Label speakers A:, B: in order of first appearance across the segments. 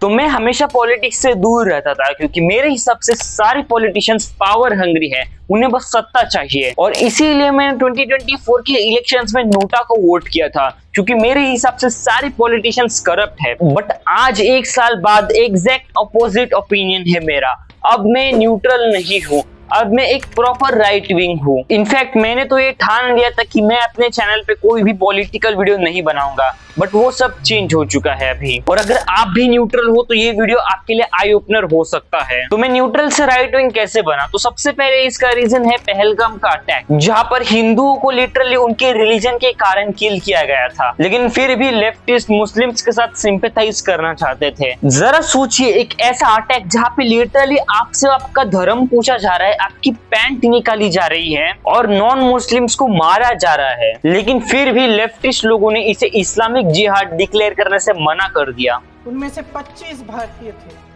A: तो मैं हमेशा पॉलिटिक्स से दूर रहता था क्योंकि मेरे हिसाब से सारे पॉलिटिशियंस पावर हंग्री है, उन्हें बस सत्ता चाहिए। और इसीलिए मैंने 2024 के इलेक्शंस में नोटा को वोट किया था क्योंकि मेरे हिसाब से सारे पॉलिटिशियंस करप्ट है। बट आज 1 साल बाद एग्जैक्ट अपोजिट ओपिनियन है मेरा। अब मैं न्यूट्रल नहीं हूँ, अब मैं एक प्रॉपर राइट विंग हूँ। इनफैक्ट मैंने तो ये ठान लिया था कि मैं अपने चैनल पे कोई भी पॉलिटिकल वीडियो नहीं बनाऊंगा, बट वो सब चेंज हो चुका है अभी। और अगर आप भी न्यूट्रल हो तो ये वीडियो आपके लिए आई ओपनर हो सकता है। तो मैं न्यूट्रल से राइट विंग कैसे बना? तो सबसे पहले इसका रीजन है पहलगाम का अटैक, जहां पर हिंदुओं को लिटरली उनके रिलीजन के कारण किल किया गया था, लेकिन फिर भी लेफ्टिस्ट मुस्लिम्स के साथ सिंपैथाइज करना चाहते थे। जरा सोचिए, एक ऐसा अटैक जहाँ पे लिटरली आपसे आपका धर्म पूछा जा रहा है, आपकी पैंट निकाली जा रही है और नॉन मुस्लिम्स को मारा जा रहा है, लेकिन फिर भी लेफ्टिस्ट लोगों ने इसे इस्लामिक जिहाद डिक्लेयर करने से मना कर दिया।
B: उनमें से 25 भारतीय थे।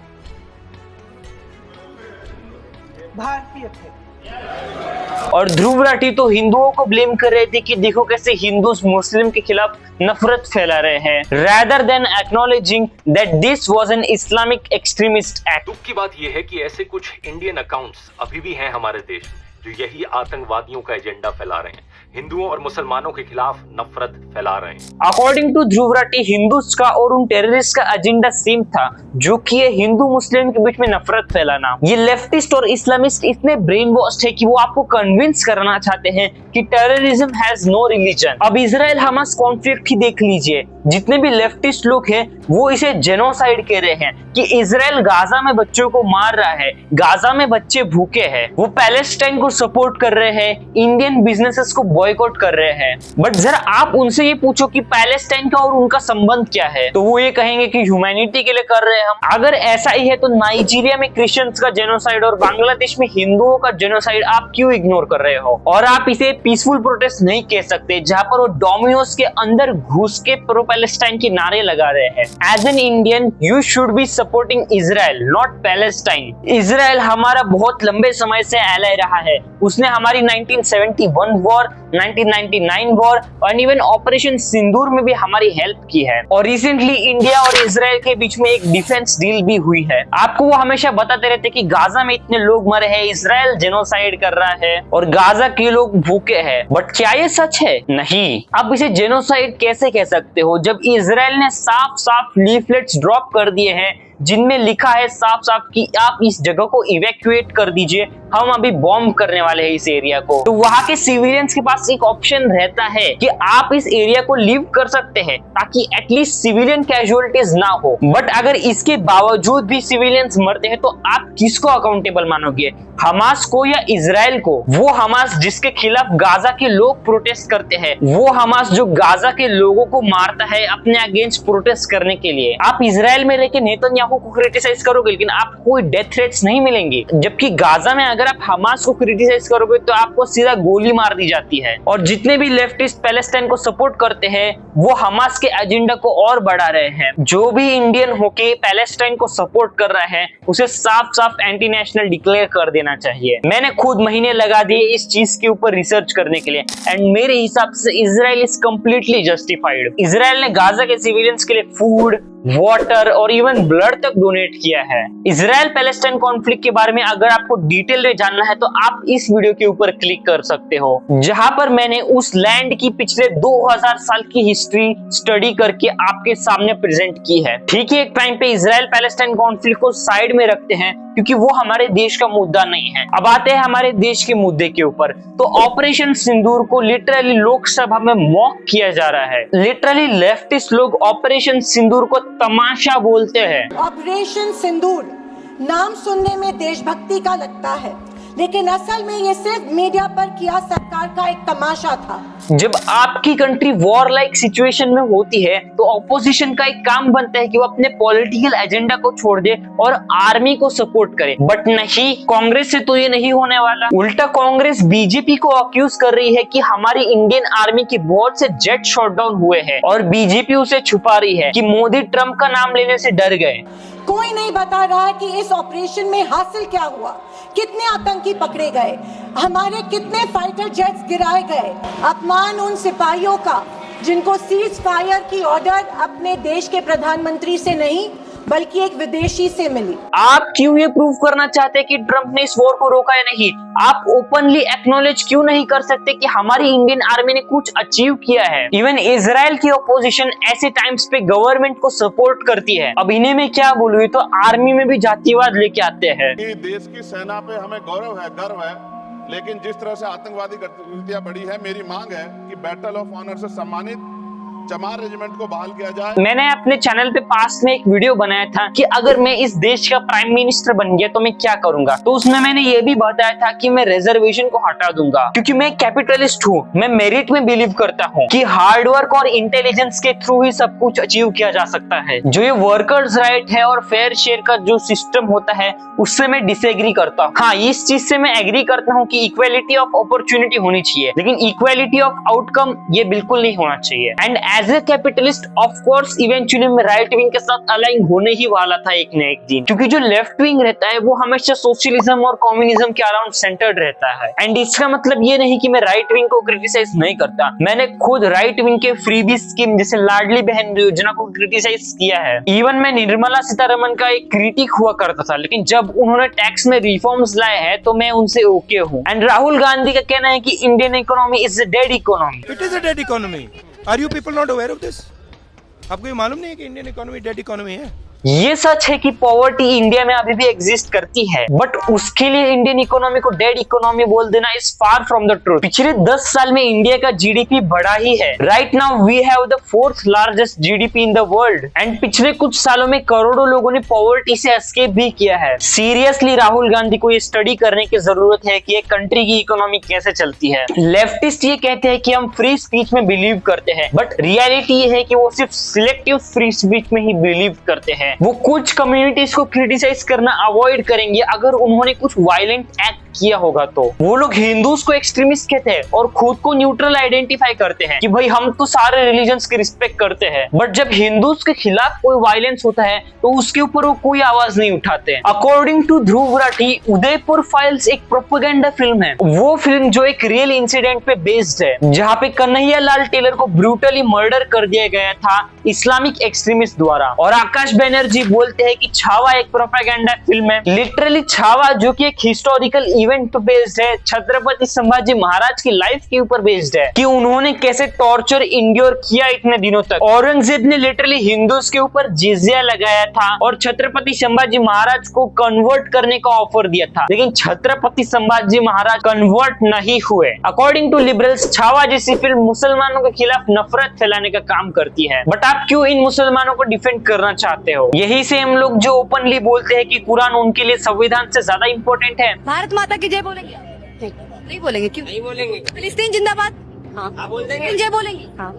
A: और ध्रुव राठी तो हिंदुओं को ब्लेम कर रहे थे कि देखो कैसे हिंदू मुस्लिम के खिलाफ नफरत फैला रहे हैं, rather than acknowledging that this was an Islamic extremist act।
C: दुख की बात यह है कि ऐसे कुछ इंडियन अकाउंट्स अभी भी हैं हमारे देश में जो यही आतंकवादियों का एजेंडा फैला रहे हैं, हिंदुओं और मुसलमानों के खिलाफ नफरत फैला रहे हैं।
A: अकॉर्डिंग टू ध्रुव राठी, हिंदूज का और उन टेररिस्ट का एजेंडा सेम था, जो कि ये हिंदू मुस्लिम के बीच में नफरत फैलाना। ये लेफ्टिस्ट और इस्लामिस्ट इतने ब्रेन वॉश्ड है कि वो आपको कन्विंस करना चाहते हैं कि टेररिज्म हैज नो रिलीजन। अब इजराइल हमास कॉन्फ्लिक्ट ही देख लीजिए, जितने भी लेफ्टिस्ट लोग हैं वो इसे जेनोसाइड कह रहे हैं कि इजराइल गाजा में बच्चों को मार रहा है, गाजा में बच्चे भूखे हैं। वो पैलेस्टाइन को सपोर्ट कर रहे हैं, इंडियन बिजनेसेस को बॉयकॉट कर रहे हैं। बट जरा आप उनसे ये पूछो कि पैलेस्टाइन का और उनका संबंध क्या है, तो वो ये कहेंगे कि ह्यूमैनिटी के लिए कर रहे हैं हम। अगर ऐसा ही है तो नाइजीरिया में क्रिश्चियंस का जेनोसाइड और बांग्लादेश में हिंदुओं का जेनोसाइड आप क्यों इग्नोर कर रहे हो? और आप इसे पीसफुल प्रोटेस्ट नहीं कह सकते जहां पर वो डोमिनोज के अंदर घुस के प्रो पैलेस्टाइन के नारे लगा रहे हैं। As an Indian you should be supporting Israel, not Palestine. Israel हमारा बहुत लंबे समय से एलाय रहा है। उसने हमारी 1971 वॉर, 1999 वॉर और इवन ऑपरेशन सिंदूर में भी हमारी हेल्प की है। और रिसेंटली इंडिया और इजराइल के बीच में एक डिफेंस डील भी हुई है। आपको वो हमेशा बताते रहते कि गाजा में इतने लोग मरे हैं, इजराइल जेनोसाइड कर रहा है और गाजा के लोग भूखे हैं। बट क्या ये सच है? नहीं। आप इसे जेनोसाइड कैसे कह सकते हो जब इजराइल ने साफ साफ लीफलेट्स ड्रॉप कर दिए हैं जिनमें लिखा है साफ साफ कि आप इस जगह को इवैक्यूएट कर दीजिए, हम अभी बॉम्ब करने वाले हैं इस एरिया को। तो वहां के सिविलियंस के पास एक ऑप्शन रहता है कि आप इस एरिया को लीव कर सकते हैं ताकि एटलीस्ट सिविलियन कैजुअलिटीज ना हो। बट अगर इसके बावजूद भी सिविलियंस मरते हैं तो आप किसको अकाउंटेबल मानोगे? हमास को या इजराइल को? वो हमास जिसके खिलाफ गाजा के लोग प्रोटेस्ट करते हैं, वो हमास जो गाजा के लोगों को मारता है अपने अगेंस्ट प्रोटेस्ट करने के लिए। आप इजराइल में रहकर नेतन्याहू को क्रिटिसाइज करोगे लेकिन आपको कोई डेथ थ्रेट्स नहीं मिलेंगे, जबकि गाजा में अगर आप हमास को क्रिटिसाइज करोगे तो आपको सीधा गोली मार दी जाती है। और जितने भी लेफ्टिस्ट पैलेस्टाइन को सपोर्ट करते हैं वो हमास के एजेंडा को और बढ़ा रहे हैं। जो भी इंडियन होके पैलेस्टाइन को सपोर्ट कर रहा है उसे साफ साफ एंटी नेशनल डिक्लेयर कर देना चाहिए। मैंने खुद महीने लगा दिए इस चीज के ऊपर रिसर्च करने के लिए एंड मेरे हिसाब से Israel is completely justified. Israel ने गाजा के सिविलियंस के लिए फूड, वाटर और इवन ब्लड तक डोनेट किया है। इजराइल पैलेस्टाइन कॉन्फ्लिक्ट के बारे में अगर आपको डिटेल में जानना है तो आप इस वीडियो के ऊपर क्लिक कर सकते हो, जहां पर मैंने उस लैंड की पिछले 2000 साल की हिस्ट्री स्टडी करके आपके सामने प्रेजेंट की है। ठीक है, एक टाइम पे इजराइल पैलेस्टाइन कॉन्फ्लिक्ट को साइड में रखते हैं क्योंकि वो हमारे देश का मुद्दा नहीं है। अब आते हैं हमारे देश के मुद्दे के ऊपर। तो ऑपरेशन सिंदूर को लिटरली लोकसभा में मॉक किया जा रहा है। लिटरली लेफ्टिस्ट लोग ऑपरेशन सिंदूर को तमाशा बोलते हैं।
D: ऑपरेशन सिंदूर नाम सुनने में देशभक्ति का लगता है, लेकिन असल में ये सिर्फ मीडिया पर किया सरकार का एक तमाशा था।
A: जब आपकी कंट्री वॉर लाइक सिचुएशन में होती है तो ऑपोजिशन का एक काम बनता है कि वो अपने पॉलिटिकल एजेंडा को छोड़ दे और आर्मी को सपोर्ट करे। बट नहीं, कांग्रेस से तो ये नहीं होने वाला। उल्टा कांग्रेस बीजेपी को अक्यूज कर रही है कि हमारी इंडियन आर्मी के बहुत से जेट शॉट डाउन हुए हैं और बीजेपी उसे छुपा रही है कि मोदी ट्रंप का नाम लेने से डर गए।
D: कोई नहीं बता रहा कि इस ऑपरेशन में हासिल क्या हुआ, कितने आतंकी पकड़े गए, हमारे कितने फाइटर जेट्स गिराए गए। अपमान उन सिपाहियों का जिनको सीज फायर की ऑर्डर अपने देश के प्रधानमंत्री से नहीं बल्कि एक विदेशी से मिली।
A: आप क्यों ये प्रूव करना चाहते हैं कि ट्रंप ने इस वॉर को रोका या नहीं? आप ओपनली एक्नॉलेज क्यों नहीं कर सकते कि हमारी इंडियन आर्मी ने कुछ अचीव किया है? इवन इजराइल की ऑपोजिशन ऐसे टाइम्स पे गवर्नमेंट को सपोर्ट करती है। अब इन्हें मैं क्या बोलूं, ये तो आर्मी में भी जातिवाद लेके आते हैं।
E: देश की सेना पे हमें गौरव है, गर्व है, लेकिन जिस तरह से आतंकवादी गतिविधियां बढ़ी है, मेरी मांग है कि बैटल ऑफ ऑनर से सम्मानित चमार रेजिमेंट को बहाल किया जाए।
A: मैंने अपने चैनल पे पास्ट में एक वीडियो बनाया था कि अगर मैं इस देश का प्राइम मिनिस्टर बन गया तो मैं क्या करूंगा। तो उसमें मैंने ये भी बताया था कि मैं रिजर्वेशन को हटा दूंगा, क्योंकि मैं कैपिटलिस्ट हूँ। मैं मेरिट में बिलीव करता हूँ कि हार्ड वर्क और इंटेलिजेंस के थ्रू ही सब कुछ अचीव किया जा सकता है। जो ये वर्कर्स राइट है और फेयर शेयर का जो सिस्टम होता है, उससे मैं डिसएग्री करता हूँ। हाँ, इस चीज से मैं एग्री करता हूँ कि इक्वालिटी ऑफ अपॉर्चुनिटी होनी चाहिए, लेकिन इक्वालिटी ऑफ आउटकम ये बिल्कुल नहीं होना चाहिए। And as a capitalist of course eventually मैं राइट विंग के साथ अलाइन होने ही वाला था एक न एक दिन, क्योंकि जो लेफ्ट विंग रहता है वो हमेशा सोशलिज्म और कम्युनिज्म के अराउंड सेंटर्ड रहता है। एंड इसका मतलब ये नहीं कि मैं राइट विंग को क्रिटिसाइज नहीं करता। मैंने खुद राइट विंग के फ्रीबी स्कीम जैसे लाडली बहन योजना को क्रिटिसाइज किया है। इवन मैं निर्मला सीतारमण का एक क्रिटिक हुआ करता था, लेकिन जब उन्होंने टैक्स में रिफॉर्म्स लाए हैं तो मैं उनसे ओके हूँ। एंड राहुल गांधी का कहना है कि Indian economy is a dead economy.
F: It is a dead economy. Are you people not aware of this? आपको ये मालूम नहीं है कि इंडियन इकोनॉमी डेड इकोनॉमी है?
A: ये सच है कि पॉवर्टी इंडिया में अभी भी एग्जिस्ट करती है, बट उसके लिए इंडियन इकोनॉमी को डेड इकोनॉमी बोल देना is far from the truth. पिछले 10 साल में इंडिया का जीडीपी बढ़ा ही है। Right now we have the 4th largest GDP in the world. And पिछले कुछ सालों में करोड़ों लोगों ने पॉवर्टी से एस्केप भी किया है। सीरियसली राहुल गांधी को ये स्टडी करने की जरूरत है कि एक कंट्री की इकोनॉमी कैसे चलती है। लेफ्टिस्ट ये कहते हैं कि हम फ्री स्पीच में बिलीव करते हैं, बट रियलिटी ये है कि वो सिर्फ सिलेक्टिव फ्री स्पीच में ही बिलीव करते हैं। वो कुछ कम्युनिटीज को क्रिटिसाइज करना अवॉइड करेंगे अगर उन्होंने कुछ वायलेंट एक्ट किया होगा। तो वो लोग हिंदूज को एक्सट्रीमिस्ट कहते हैं और खुद को न्यूट्रल आइडेंटिफाई करते हैं कि भाई हम तो सारे रिलीजन्स की रिस्पेक्ट करते हैं, बट जब हिंदूज के खिलाफ कोई वायलेंस होता है तो उसके ऊपर वो कोई आवाज नहीं उठाते। According to Dhruv Rathee, Udaipur files एक प्रोपेगेंडा फिल्म है। वो फिल्म जो एक रियल इंसिडेंट पे बेस्ड है, जहाँ पे कन्हैया लाल टेलर को ब्रूटली मर्डर कर दिया गया था इस्लामिक एक्सट्रीमिस्ट द्वारा। और आकाश बैनर्जी बोलते हैं कि छावा एक प्रोपेगेंडा फिल्म है। लिटरली छावा, जो कि एक हिस्टोरिकल इवेंट पे बेस्ड है, छत्रपति संभाजी महाराज की लाइफ के ऊपर बेस्ड है कि उन्होंने कैसे टॉर्चर इंड्योर किया इतने दिनों तक। औरंगजेब ने लिटरली हिंदूज के ऊपर जिजिया लगाया था और छत्रपति संभाजी महाराज को कन्वर्ट करने का ऑफर दिया था, लेकिन छत्रपति संभाजी महाराज कन्वर्ट नहीं हुए। अकॉर्डिंग टू लिबरल्स, छावा जैसी फिल्म मुसलमानों के खिलाफ नफरत फैलाने का काम करती है। बट आप क्यों इन मुसलमानों को डिफेंड करना चाहते हो? यही से हम लोग जो ओपनली बोलते हैं कि कुरान उनके लिए संविधान से ज्यादा इंपॉर्टेंट है।
G: भारत माता की जय बोलेंगे? नहीं बोलेंगे। क्यों नहीं बोलेंगे? फिलिस्तीन जिंदाबाद। हाँ बोल देंगे। जय बोलेंगे। हाँ।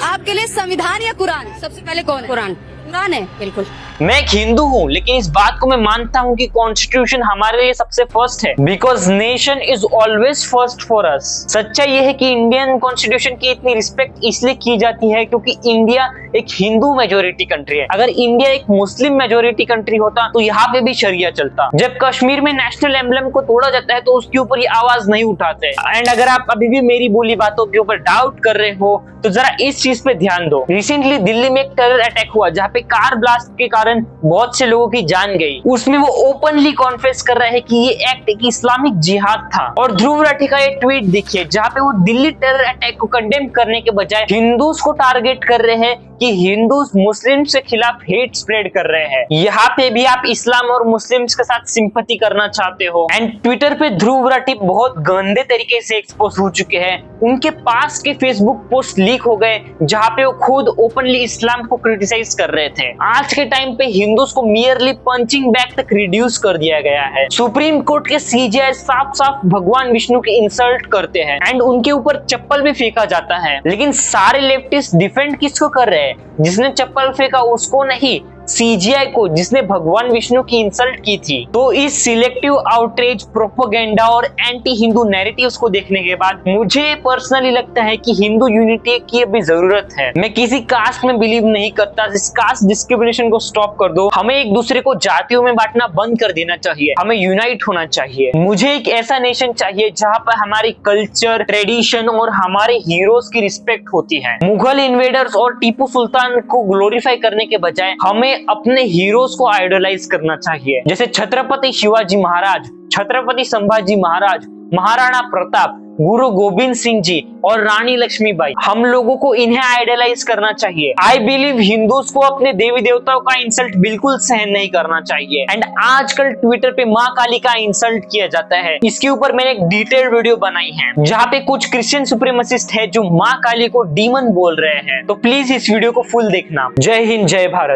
G: आपके लिए संविधान या कुरान सबसे पहले कौन है? कुरान। कुरान है, बिल्कुल।
A: मैं एक हिंदू हूँ, लेकिन इस बात को मैं मानता हूँ कि कॉन्स्टिट्यूशन हमारे लिए सबसे फर्स्ट है, because nation is always first for us. सच्चाई ये है कि इंडियन कॉन्स्टिट्यूशन की इतनी रिस्पेक्ट इसलिए की जाती है क्योंकि इंडिया एक हिंदू मेजोरिटी कंट्री है। अगर इंडिया एक मुस्लिम मेजोरिटी कंट्री होता तो यहाँ पे भी शरिया चलता। जब कश्मीर में नेशनल एम्बलम को तोड़ा जाता है तो उसके ऊपर ये आवाज नहीं उठाते। एंड अगर आप अभी भी मेरी बोली बातों के ऊपर डाउट कर रहे हो तो जरा इस चीज पे ध्यान दो। रिसेंटली दिल्ली में एक टेरर अटैक हुआ जहाँ पे कार ब्लास्ट के कारण बहुत से लोगों की जान गई। उसमें वो ओपनली कॉन्फेस कर रहा है कि ये एक्ट एक इस्लामिक जिहाद था। और ध्रुव राठी का ये ट्वीट देखिए जहाँ पे वो दिल्ली टेरर अटैक को कंडेम करने के बजाय हिंदूज को टारगेट कर रहे हैं कि हिंदूज मुस्लिम के खिलाफ हेट स्प्रेड कर रहे हैं। यहाँ पे भी आप इस्लाम और मुस्लिम्स के साथ सिंपैथी करना चाहते हो। एंड ट्विटर पे ध्रुव राठी बहुत गंदे तरीके से एक्सपोज हो चुके हैं। उनके पास के फेसबुक पोस्ट लीक हो गए जहाँ पे वो खुद ओपनली इस्लाम को क्रिटिसाइज कर रहे थे। आज के टाइम पे हिंदूज को मियरली पंचिंग बैग तक रिड्यूस कर दिया गया है। सुप्रीम कोर्ट के सीजेआई साफ साफ भगवान विष्णु की इंसल्ट करते हैं एंड उनके ऊपर चप्पल भी फेंका जाता है। लेकिन सारे लेफ्टिस्ट डिफेंड किसको कर रहे हैं? जिसने चप्पल फेंका उसको नहीं, सीजीआई को, जिसने भगवान विष्णु की इंसल्ट की थी। तो इस सिलेक्टिव आउटरीच, प्रोपेगेंडा और एंटी हिंदू नैरेटिव्स को देखने के बाद मुझे पर्सनली लगता है कि हिंदू यूनिटी की अभी जरूरत है। मैं किसी कास्ट में बिलीव नहीं करता। इस कास्ट डिस्क्रिमिनेशन को स्टॉप कर दो। हमें एक दूसरे को जातियों में बांटना बंद कर देना चाहिए। हमें यूनाइट होना चाहिए। मुझे एक ऐसा नेशन चाहिए जहाँ पर हमारी कल्चर, ट्रेडिशन और हमारे हीरोज की रिस्पेक्ट होती है। मुगल इन्वेडर्स और टीपू सुल्तान को ग्लोरीफाई करने के बजाय हमें हमें अपने हीरोज को आइडलाइज करना चाहिए, जैसे छत्रपति शिवाजी महाराज, छत्रपति संभाजी महाराज, महाराणा प्रताप, गुरु गोविंद सिंह जी और रानी लक्ष्मीबाई। हम लोगों को इन्हें आइडलाइज करना चाहिए। आई बिलीव हिंदूज को अपने देवी देवताओं का इंसल्ट बिल्कुल सहन नहीं करना चाहिए। एंड आजकल ट्विटर पे माँ काली का इंसल्ट किया जाता है। इसके ऊपर मैंने एक डिटेल्ड वीडियो बनाई है जहाँ पे कुछ क्रिश्चियन सुप्रीमसिस्ट है जो माँ काली को डीमन बोल रहे हैं। तो प्लीज इस वीडियो को फुल देखना। जय हिंद, जय भारत।